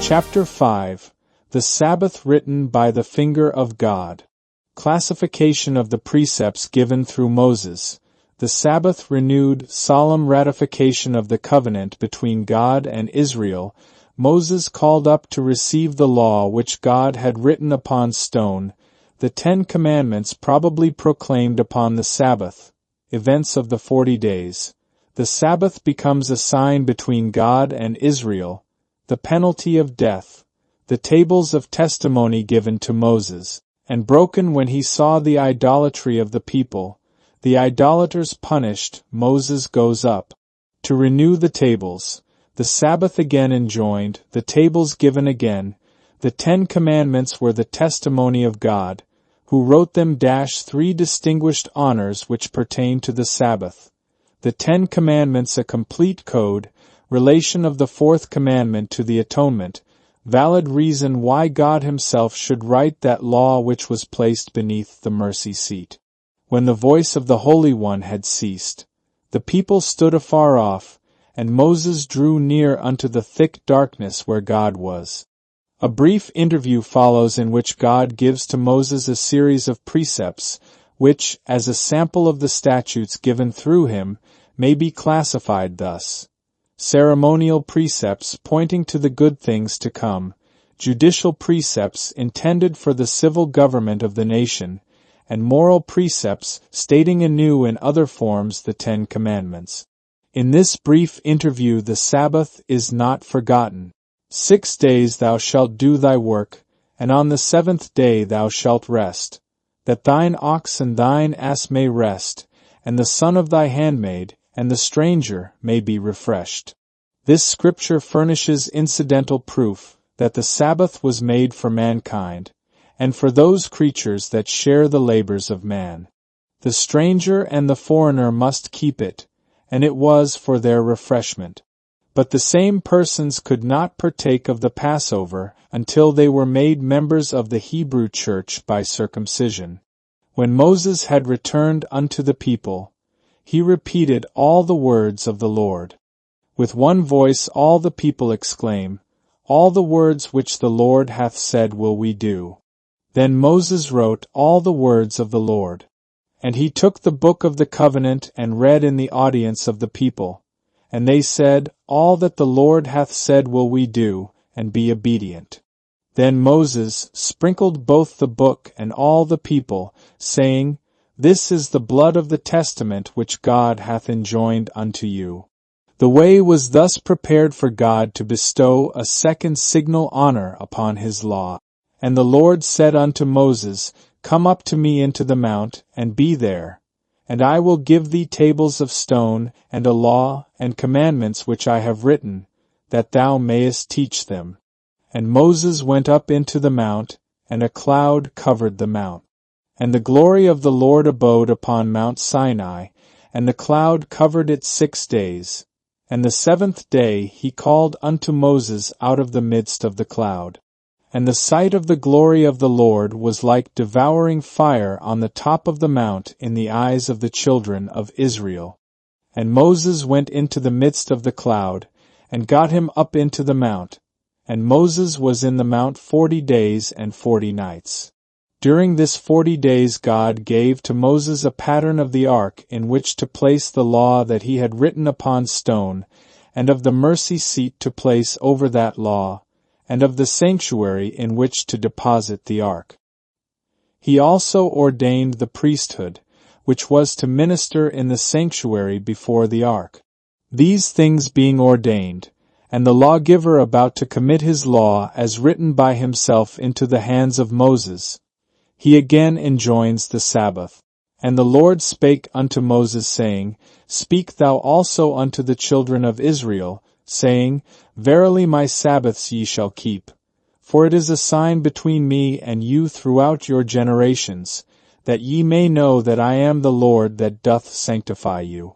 Chapter 5. The Sabbath written by the finger of God. Classification of the precepts given through Moses. The Sabbath renewed, solemn ratification of the covenant between God and Israel. Moses called up to receive the law which God had written upon stone. The 10 Commandments probably proclaimed upon the Sabbath. Events of the 40 days. The Sabbath becomes a sign between God and Israel. The penalty of death. The tables of testimony given to Moses, and broken when he saw the idolatry of the people. The idolaters punished. Moses goes up to renew the tables. The Sabbath again enjoined, the tables given again. The 10 Commandments were the testimony of God, who wrote them. 3 distinguished honors which pertain to the Sabbath. The 10 Commandments a complete code, relation of the 4th commandment to the atonement, valid reason why God himself should write that law which was placed beneath the mercy seat. When the voice of the Holy One had ceased, the people stood afar off, and Moses drew near unto the thick darkness where God was. A brief interview follows in which God gives to Moses a series of precepts, which, as a sample of the statutes given through him, may be classified thus. Ceremonial precepts pointing to the good things to come, judicial precepts intended for the civil government of the nation, and moral precepts stating anew in other forms the 10 Commandments. In this brief interview the Sabbath is not forgotten. 6 days thou shalt do thy work, and on the 7th day thou shalt rest, that thine ox and thine ass may rest, and the son of thy handmaid, and the stranger may be refreshed. This scripture furnishes incidental proof that the Sabbath was made for mankind, and for those creatures that share the labors of man. The stranger and the foreigner must keep it, and it was for their refreshment. But the same persons could not partake of the Passover until they were made members of the Hebrew church by circumcision. When Moses had returned unto the people, he repeated all the words of the Lord. With one voice all the people exclaim, All the words which the Lord hath said will we do. Then Moses wrote all the words of the Lord. And he took the book of the covenant and read in the audience of the people. And they said, All that the Lord hath said will we do, and be obedient. Then Moses sprinkled both the book and all the people, saying, This is the blood of the testament which God hath enjoined unto you. The way was thus prepared for God to bestow a second signal honor upon his law. And the Lord said unto Moses, Come up to me into the mount, and be there. And I will give thee tables of stone, and a law, and commandments which I have written, that thou mayest teach them. And Moses went up into the mount, and a cloud covered the mount. And the glory of the Lord abode upon Mount Sinai, and the cloud covered it 6 days. And the 7th day he called unto Moses out of the midst of the cloud. And the sight of the glory of the Lord was like devouring fire on the top of the mount in the eyes of the children of Israel. And Moses went into the midst of the cloud, and got him up into the mount. And Moses was in the mount 40 days and 40 nights. During this 40 days God gave to Moses a pattern of the ark in which to place the law that he had written upon stone, and of the mercy seat to place over that law, and of the sanctuary in which to deposit the ark. He also ordained the priesthood, which was to minister in the sanctuary before the ark. These things being ordained, and the lawgiver about to commit his law as written by himself into the hands of Moses, he again enjoins the Sabbath. And the Lord spake unto Moses, saying, Speak thou also unto the children of Israel, saying, Verily my Sabbaths ye shall keep. For it is a sign between me and you throughout your generations, that ye may know that I am the Lord that doth sanctify you.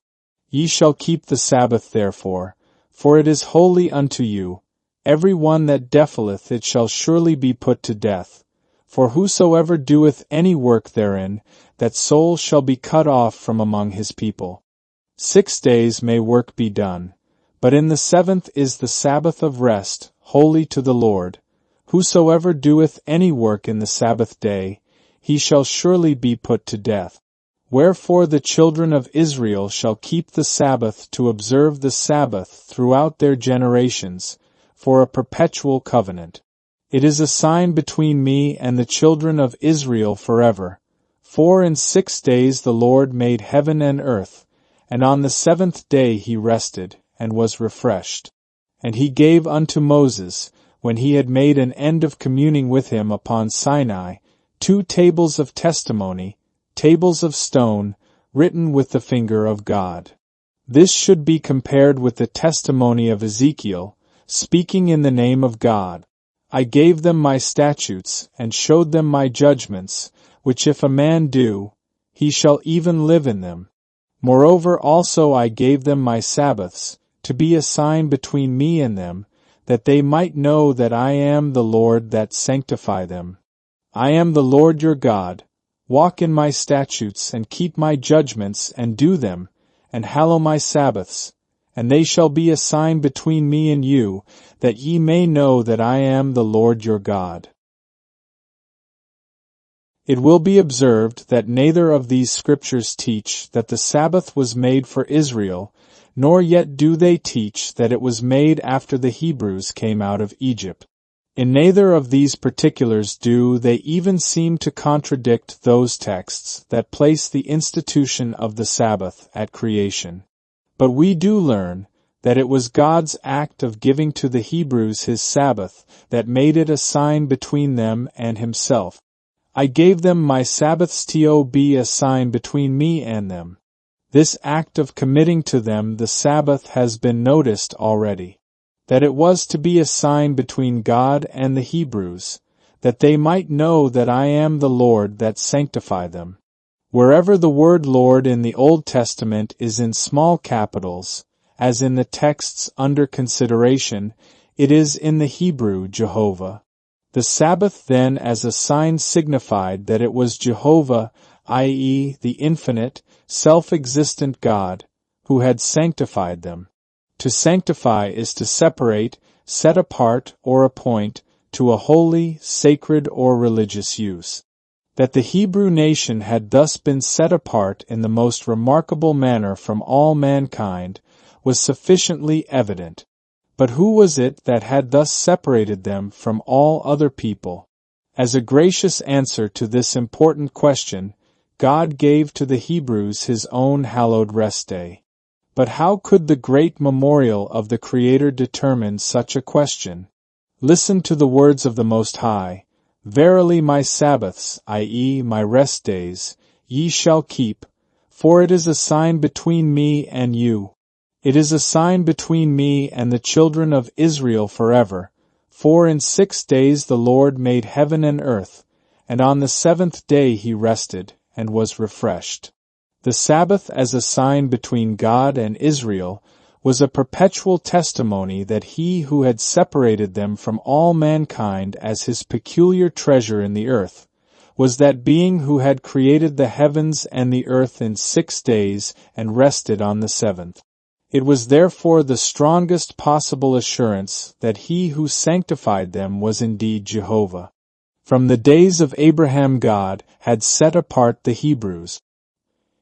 Ye shall keep the Sabbath therefore, for it is holy unto you. Every one that defileth it shall surely be put to death. For whosoever doeth any work therein, that soul shall be cut off from among his people. 6 days may work be done, but in the 7th is the Sabbath of rest, holy to the Lord. Whosoever doeth any work in the Sabbath day, he shall surely be put to death. Wherefore the children of Israel shall keep the Sabbath to observe the Sabbath throughout their generations, for a perpetual covenant. It is a sign between me and the children of Israel forever. For in 6 days the Lord made heaven and earth, and on the 7th day he rested, and was refreshed. And he gave unto Moses, when he had made an end of communing with him upon Sinai, 2 tables of testimony, tables of stone, written with the finger of God. This should be compared with the testimony of Ezekiel, speaking in the name of God. I gave them my statutes, and showed them my judgments, which if a man do, he shall even live in them. Moreover also I gave them my Sabbaths, to be a sign between me and them, that they might know that I am the Lord that sanctify them. I am the Lord your God. Walk in my statutes, and keep my judgments, and do them, and hallow my Sabbaths, and they shall be a sign between me and you, that ye may know that I am the Lord your God. It will be observed that neither of these scriptures teach that the Sabbath was made for Israel, nor yet do they teach that it was made after the Hebrews came out of Egypt. In neither of these particulars do they even seem to contradict those texts that place the institution of the Sabbath at creation. But we do learn that it was God's act of giving to the Hebrews his Sabbath that made it a sign between them and himself. I gave them my Sabbaths to be a sign between me and them. This act of committing to them the Sabbath has been noticed already. That it was to be a sign between God and the Hebrews, that they might know that I am the Lord that sanctify them. Wherever the word Lord in the Old Testament is in small capitals, as in the texts under consideration, it is in the Hebrew Jehovah. The Sabbath then as a sign signified that it was Jehovah, i.e., the infinite, self-existent God, who had sanctified them. To sanctify is to separate, set apart, or appoint, to a holy, sacred, or religious use. That the Hebrew nation had thus been set apart in the most remarkable manner from all mankind was sufficiently evident. But who was it that had thus separated them from all other people? As a gracious answer to this important question, God gave to the Hebrews his own hallowed rest day. But how could the great memorial of the Creator determine such a question? Listen to the words of the Most High. Verily my Sabbaths, i.e., my rest days, ye shall keep, for it is a sign between me and you. It is a sign between me and the children of Israel forever. For in 6 days the Lord made heaven and earth, and on the 7th day he rested, and was refreshed. The Sabbath as a sign between God and Israel was a perpetual testimony that he who had separated them from all mankind as his peculiar treasure in the earth, was that being who had created the heavens and the earth in 6 days and rested on the 7th. It was therefore the strongest possible assurance that he who sanctified them was indeed Jehovah. From the days of Abraham God had set apart the Hebrews.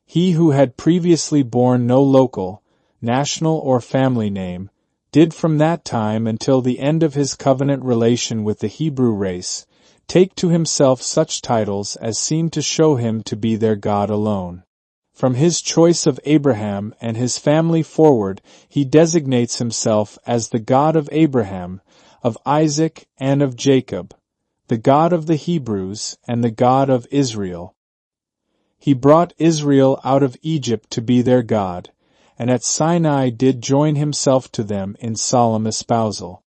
He who had previously borne no local, national or family name, did from that time until the end of his covenant relation with the Hebrew race, take to himself such titles as seemed to show him to be their God alone. From his choice of Abraham and his family forward, he designates himself as the God of Abraham, of Isaac, and of Jacob, the God of the Hebrews, and the God of Israel. He brought Israel out of Egypt to be their God, and at Sinai did join himself to them in solemn espousal.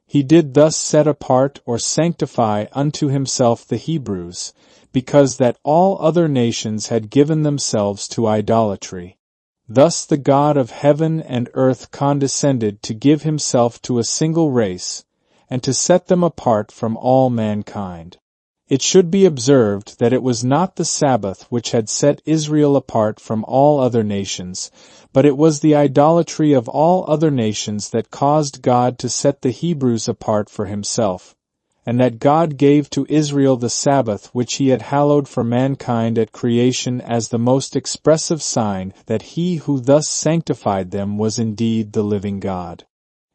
He did thus set apart or sanctify unto himself the Hebrews, because that all other nations had given themselves to idolatry. Thus the God of heaven and earth condescended to give himself to a single race, and to set them apart from all mankind. It should be observed that it was not the Sabbath which had set Israel apart from all other nations, But it was the idolatry of all other nations that caused God to set the Hebrews apart for himself, and that God gave to Israel the Sabbath which he had hallowed for mankind at creation as the most expressive sign that he who thus sanctified them was indeed the living God.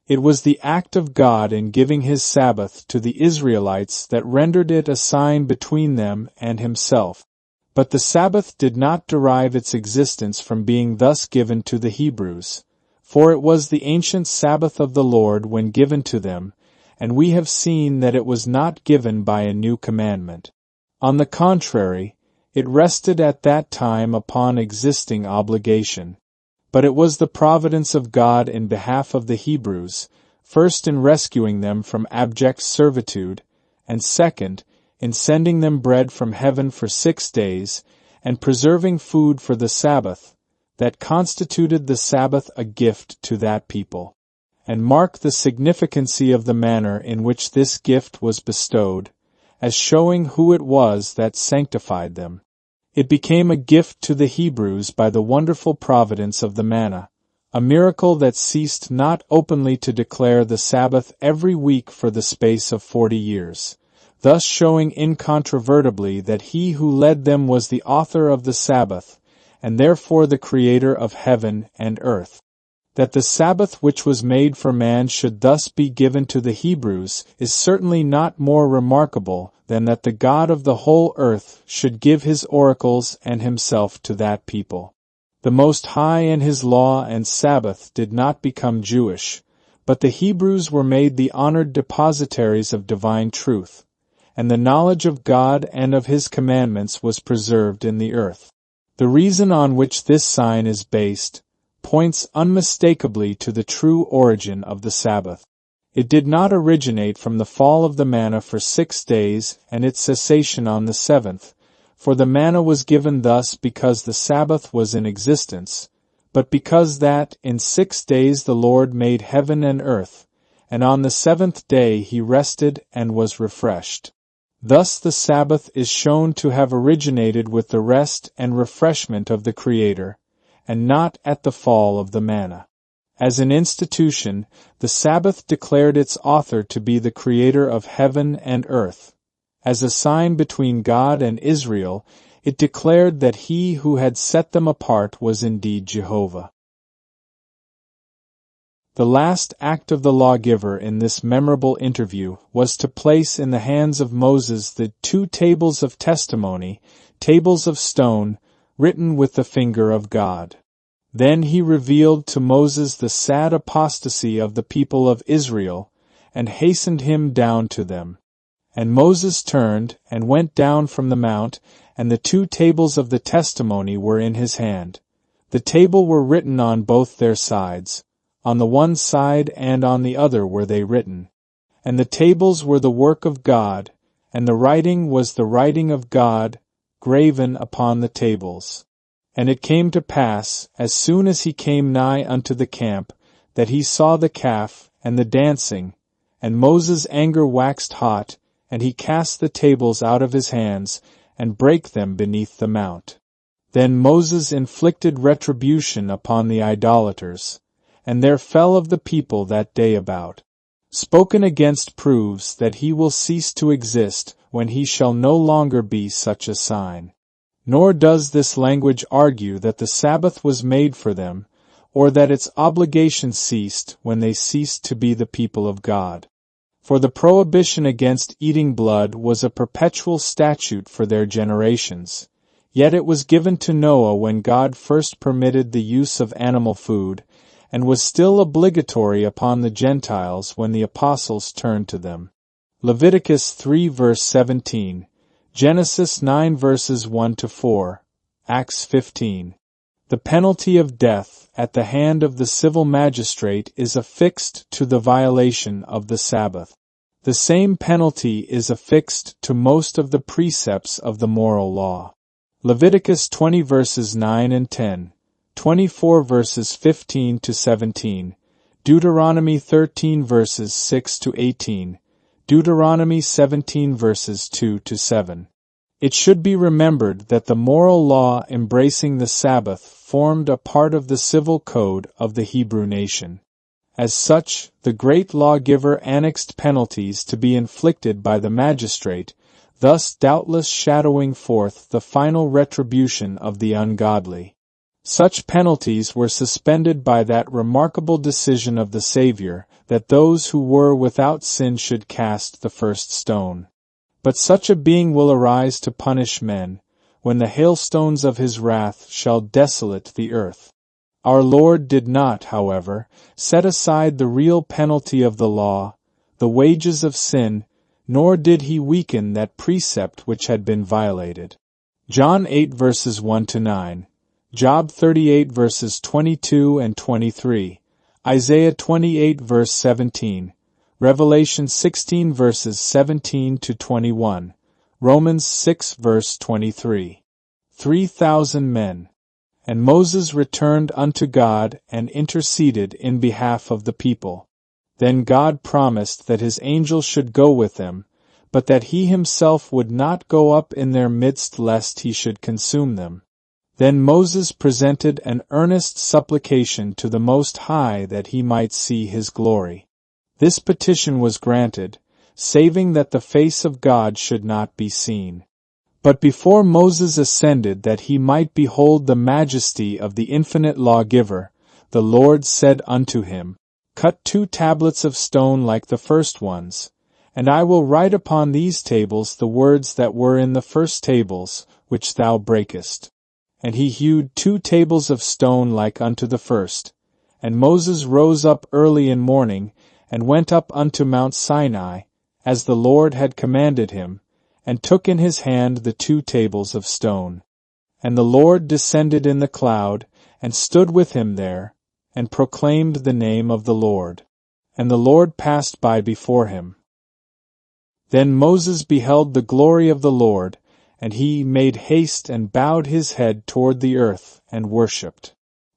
It was the act of God in giving his Sabbath to the Israelites that rendered it a sign between them and himself. But the Sabbath did not derive its existence from being thus given to the Hebrews, for it was the ancient Sabbath of the Lord when given to them, and we have seen that it was not given by a new commandment. On the contrary, it rested at that time upon existing obligation. But it was the providence of God in behalf of the Hebrews, first in rescuing them from abject servitude, and second, in sending them bread from heaven for 6 days, and preserving food for the Sabbath, that constituted the Sabbath a gift to that people. And mark the significancy of the manner in which this gift was bestowed, as showing who it was that sanctified them. It became a gift to the Hebrews by the wonderful providence of the manna, a miracle that ceased not openly to declare the Sabbath every week for the space of 40 years, thus showing incontrovertibly that he who led them was the author of the Sabbath, and therefore the creator of heaven and earth. That the Sabbath which was made for man should thus be given to the Hebrews is certainly not more remarkable than that the God of the whole earth should give his oracles and himself to that people. The Most High and his law and Sabbath did not become Jewish, but the Hebrews were made the honored depositaries of divine truth, and the knowledge of God and of his commandments was preserved in the earth. The reason on which this sign is based points unmistakably to the true origin of the Sabbath. It did not originate from the fall of the manna for 6 days and its cessation on the 7th, for the manna was given thus because the Sabbath was in existence, but because that in 6 days the Lord made heaven and earth, and on the 7th day he rested and was refreshed. Thus the Sabbath is shown to have originated with the rest and refreshment of the Creator, and not at the fall of the manna. As an institution, the Sabbath declared its author to be the Creator of heaven and earth. As a sign between God and Israel, it declared that he who had set them apart was indeed Jehovah. The last act of the lawgiver in this memorable interview was to place in the hands of Moses the 2 tables of testimony, tables of stone, written with the finger of God. Then he revealed to Moses the sad apostasy of the people of Israel, and hastened him down to them. And Moses turned, and went down from the mount, and the 2 tables of the testimony were in his hand. The table were written on both their sides, on the one side and on the other were they written. And the tables were the work of God, and the writing was the writing of God, graven upon the tables. And it came to pass, as soon as he came nigh unto the camp, that he saw the calf and the dancing, and Moses' anger waxed hot, and he cast the tables out of his hands, and brake them beneath the mount. Then Moses inflicted retribution upon the idolaters, and there fell of the people that day about. Spoken against proves that he will cease to exist when he shall no longer be such a sign. Nor does this language argue that the Sabbath was made for them, or that its obligation ceased when they ceased to be the people of God. For the prohibition against eating blood was a perpetual statute for their generations, yet it was given to Noah when God first permitted the use of animal food, and was still obligatory upon the Gentiles when the apostles turned to them. Leviticus 3 verse 17, Genesis 9 verses 1 to 4, Acts 15. The penalty of death at the hand of the civil magistrate is affixed to the violation of the Sabbath. The same penalty is affixed to most of the precepts of the moral law. Leviticus 20 verses 9 and 10, 24 verses 15 to 17, Deuteronomy 13 verses 6 to 18, Deuteronomy 17 verses 2 to 7. It should be remembered that the moral law embracing the Sabbath formed a part of the civil code of the Hebrew nation. As such, the great lawgiver annexed penalties to be inflicted by the magistrate, thus doubtless shadowing forth the final retribution of the ungodly. Such penalties were suspended by that remarkable decision of the Savior, that those who were without sin should cast the first stone. But such a being will arise to punish men, when the hailstones of his wrath shall desolate the earth. Our Lord did not, however, set aside the real penalty of the law, the wages of sin, nor did he weaken that precept which had been violated. John 8 verses 1-9, Job 38 verses 22 and 23, Isaiah 28 verse 17, Revelation 16 verses 17-21, Romans 6 verse 23. 3,000 men. And Moses returned unto God and interceded in behalf of the people. Then God promised that his angel should go with them, but that he himself would not go up in their midst lest he should consume them. Then Moses presented an earnest supplication to the Most High that he might see his glory. This petition was granted, saving that the face of God should not be seen. But before Moses ascended that he might behold the majesty of the infinite lawgiver, the Lord said unto him, Cut 2 tablets of stone like the first ones, and I will write upon these tables the words that were in the first tables, which thou breakest. And he hewed 2 tables of stone like unto the first. And Moses rose up early in morning, and went up unto Mount Sinai, as the Lord had commanded him, and took in his hand the 2 tables of stone. And the Lord descended in the cloud, and stood with him there, and proclaimed the name of the Lord. And the Lord passed by before him. Then Moses beheld the glory of the Lord, and he made haste and bowed his head toward the earth, and worshipped.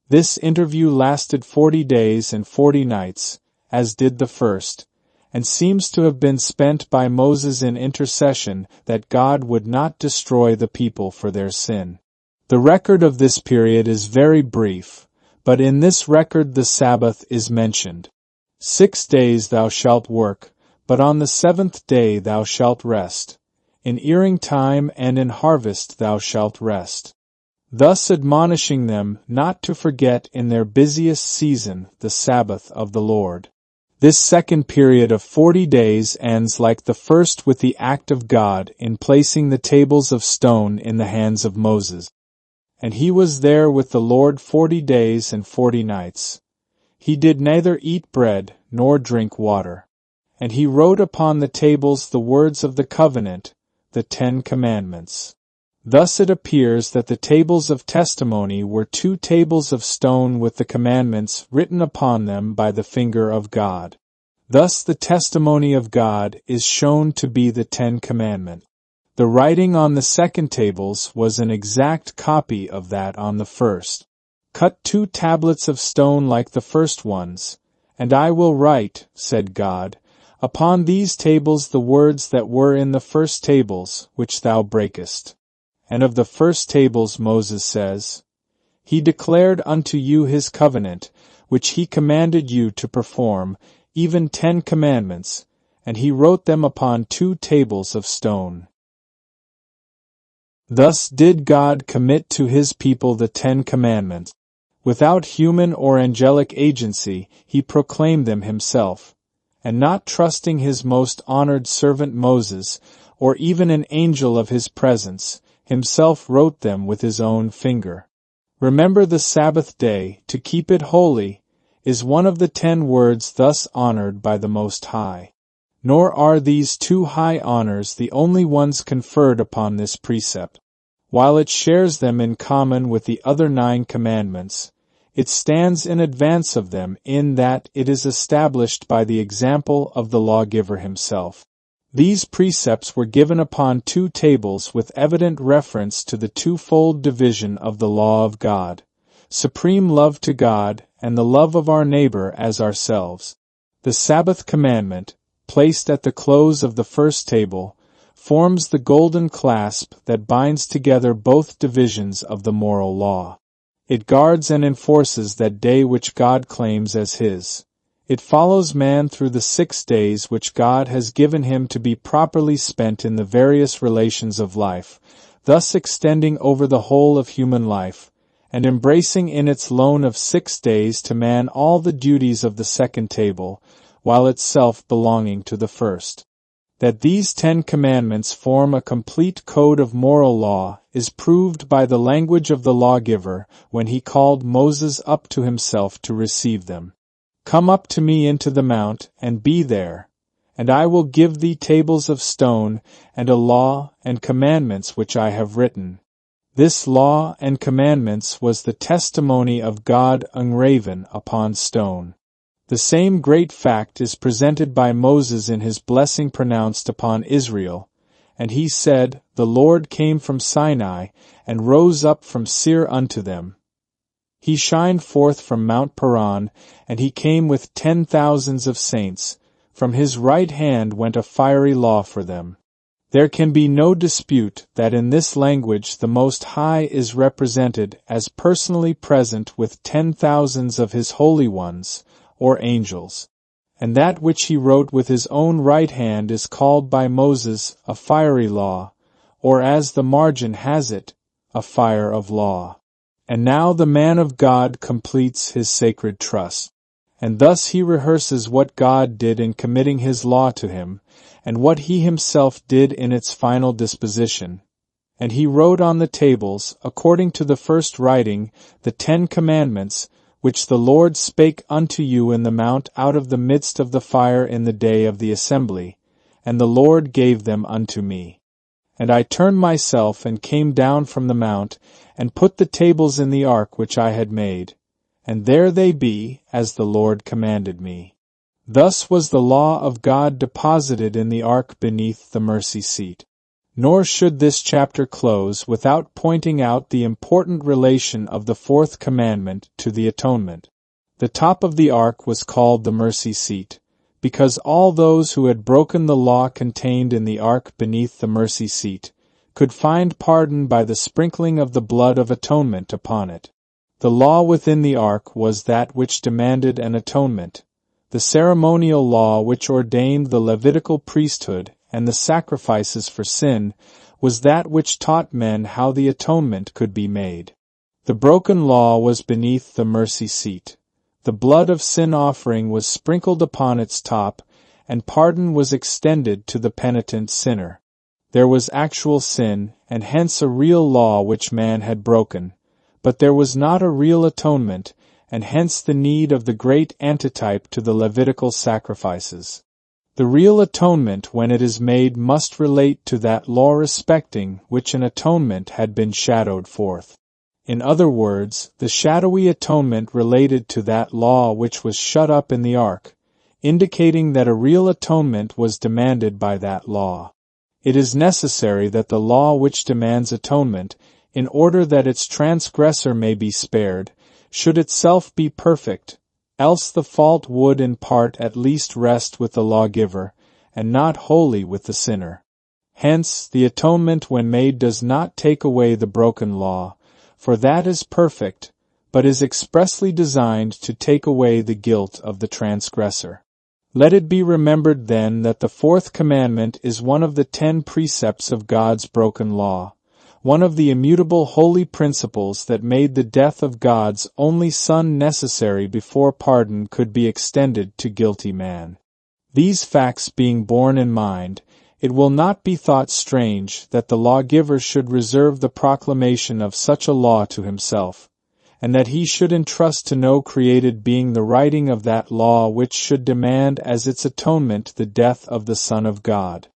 This interview lasted 40 days and 40 nights, as did the first, and seems to have been spent by Moses in intercession that God would not destroy the people for their sin. The record of this period is very brief, but in this record the Sabbath is mentioned. 6 days thou shalt work, but on the 7th day thou shalt rest. In earing time and in harvest thou shalt rest. Thus admonishing them not to forget in their busiest season the Sabbath of the Lord. This second period of 40 days ends like the first with the act of God in placing the tables of stone in the hands of Moses. And he was there with the Lord 40 days and 40 nights. He did neither eat bread nor drink water. And he wrote upon the tables the words of the covenant, the 10 Commandments. Thus it appears that the tables of testimony were 2 tables of stone with the commandments written upon them by the finger of God. Thus the testimony of God is shown to be the 10 Commandments. The writing on the 2nd tables was an exact copy of that on the first. Cut 2 tablets of stone like the first ones, and I will write, said God, upon these tables the words that were in the first tables, which thou breakest. And of the first tables Moses says, He declared unto you his covenant, which he commanded you to perform, even 10 commandments, and he wrote them upon 2 tables of stone. Thus did God commit to his people the 10 commandments. Without human or angelic agency, he proclaimed them himself, and not trusting his most honored servant Moses, or even an angel of his presence, himself wrote them with his own finger. Remember the Sabbath day, to keep it holy, is one of the 10 words thus honored by the Most High. Nor are these 2 high honors the only ones conferred upon this precept. While it shares them in common with the other 9 commandments, it stands in advance of them in that it is established by the example of the lawgiver himself. These precepts were given upon 2 tables with evident reference to the twofold division of the law of God, supreme love to God and the love of our neighbor as ourselves. The Sabbath commandment, placed at the close of the first table, forms the golden clasp that binds together both divisions of the moral law. It guards and enforces that day which God claims as His. It follows man through the 6 days which God has given him to be properly spent in the various relations of life, thus extending over the whole of human life, and embracing in its loan of 6 days to man all the duties of the second table, while itself belonging to the first. That these 10 commandments form a complete code of moral law is proved by the language of the lawgiver when he called Moses up to himself to receive them. "Come up to me into the mount, and be there, and I will give thee tables of stone, and a law and commandments which I have written." This law and commandments was the testimony of God engraven upon stone. The same great fact is presented by Moses in his blessing pronounced upon Israel, and he said, "The Lord came from Sinai, and rose up from Seir unto them. He shined forth from Mount Paran, and he came with 10,000s of saints. From his right hand went a fiery law for them." There can be no dispute that in this language the Most High is represented as personally present with 10,000s of his holy ones, or angels, and that which he wrote with his own right hand is called by Moses a fiery law, or as the margin has it, a fire of law. And now the man of God completes his sacred trust, and thus he rehearses what God did in committing his law to him, and what he himself did in its final disposition. And he wrote on the tables, according to the first writing, the 10 commandments, which the Lord spake unto you in the mount out of the midst of the fire in the day of the assembly, and the Lord gave them unto me. And I turned myself and came down from the mount, and put the tables in the ark which I had made, and there they be, as the Lord commanded me. Thus was the law of God deposited in the ark beneath the mercy seat. Nor should this chapter close without pointing out the important relation of the 4th commandment to the atonement. The top of the ark was called the mercy seat, because all those who had broken the law contained in the ark beneath the mercy seat could find pardon by the sprinkling of the blood of atonement upon it. The law within the ark was that which demanded an atonement. The ceremonial law which ordained the Levitical priesthood and the sacrifices for sin was that which taught men how the atonement could be made. The broken law was beneath the mercy seat. The blood of sin offering was sprinkled upon its top, and pardon was extended to the penitent sinner. There was actual sin, and hence a real law which man had broken, but there was not a real atonement, and hence the need of the great antitype to the Levitical sacrifices. The real atonement, when it is made, must relate to that law respecting which an atonement had been shadowed forth. In other words, the shadowy atonement related to that law which was shut up in the ark, indicating that a real atonement was demanded by that law. It is necessary that the law which demands atonement, in order that its transgressor may be spared, should itself be perfect, else the fault would in part at least rest with the lawgiver, and not wholly with the sinner. Hence, the atonement when made does not take away the broken law, for that is perfect, but is expressly designed to take away the guilt of the transgressor. Let it be remembered then that the 4th commandment is one of the 10 precepts of God's broken law, one of the immutable holy principles that made the death of God's only Son necessary before pardon could be extended to guilty man. These facts being borne in mind, it will not be thought strange that the lawgiver should reserve the proclamation of such a law to himself, and that he should entrust to no created being the writing of that law which should demand as its atonement the death of the Son of God.